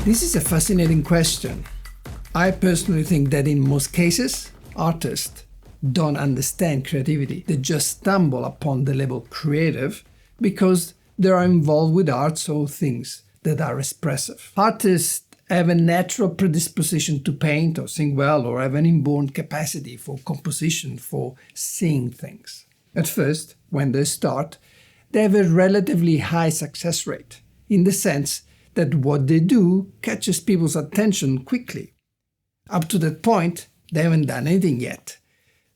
This is a fascinating question. I personally think that in most cases, artists don't understand creativity. They just stumble upon the label creative because they are involved with arts or things that are expressive. Artists have a natural predisposition to paint or sing well, or have an inborn capacity for composition, for seeing things. At first, when they start, they have a relatively high success rate, in the sense that what they do catches people's attention quickly. Up to that point, they haven't done anything yet.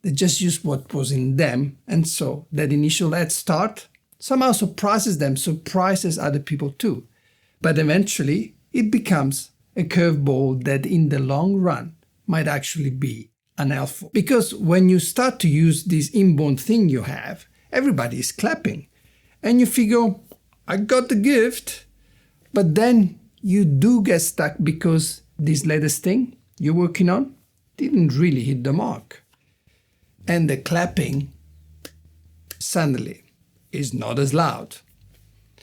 They just use what was in them, and so that initial head start somehow surprises them, surprises other people too. But eventually, it becomes a curveball that in the long run might actually be unhelpful. Because when you start to use this inborn thing you have, everybody is clapping. And you figure, I got the gift. But then you do get stuck because this latest thing you're working on didn't really hit the mark. And the clapping suddenly is not as loud.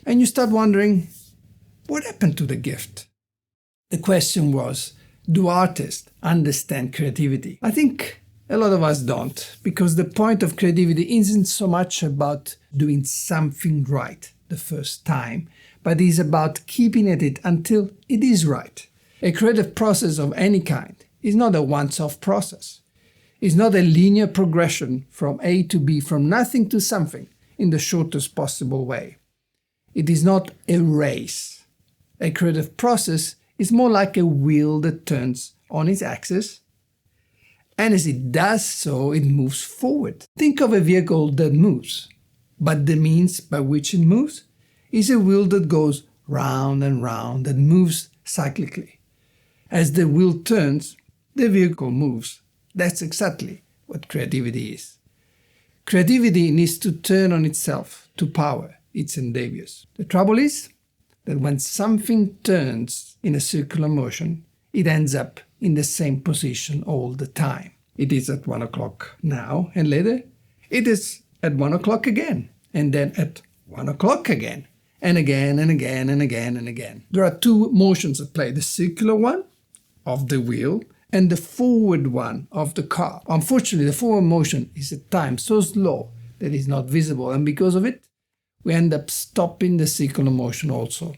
And you start wondering, what happened to the gift? The question was, do artists understand creativity? I think a lot of us don't, because the point of creativity isn't so much about doing something right the first time, but is about keeping at it until it is right. A creative process of any kind is not a once-off process. It's not a linear progression from A to B, from nothing to something, in the shortest possible way. It is not a race. A creative process is more like a wheel that turns on its axis, and as it does so, it moves forward. Think of a vehicle that moves, but the means by which it moves is a wheel that goes round and round, that moves cyclically. As the wheel turns, the vehicle moves. That's exactly what creativity is. Creativity needs to turn on itself to power its endeavors. The trouble is that when something turns in a circular motion, it ends up in the same position all the time. It is at 1 o'clock now, and later it is at 1 o'clock again, and then at 1 o'clock again, and again and again and again and again. There are two motions at play, the circular one of the wheel and the forward one of the car. Unfortunately, the forward motion is at times so slow that it's not visible, and because of it, we end up stopping the circular motion also.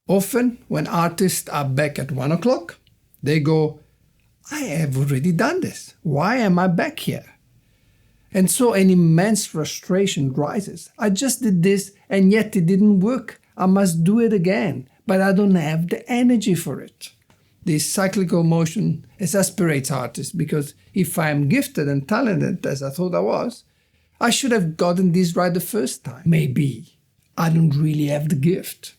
Often, when artists are back at 1 o'clock, they go, I have already done this. Why am I back here? And so an immense frustration rises. I just did this and yet it didn't work. I must do it again, but I don't have the energy for it. This cyclical motion exasperates artists because if I am gifted and talented as I thought I was, I should have gotten this right the first time. Maybe I don't really have the gift.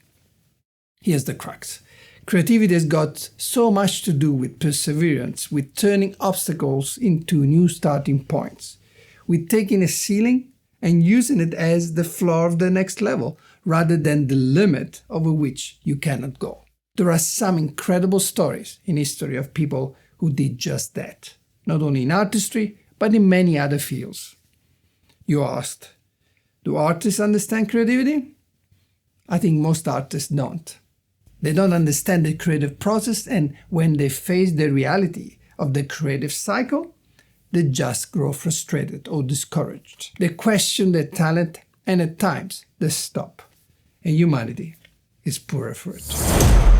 Here's the crux. Creativity has got so much to do with perseverance, with turning obstacles into new starting points, with taking a ceiling and using it as the floor of the next level, rather than the limit over which you cannot go. There are some incredible stories in history of people who did just that, not only in artistry, but in many other fields. You asked, do artists understand creativity? I think most artists don't. They don't understand the creative process, and when they face the reality of the creative cycle, they just grow frustrated or discouraged. They question their talent, and at times they stop. And humanity is poorer for it.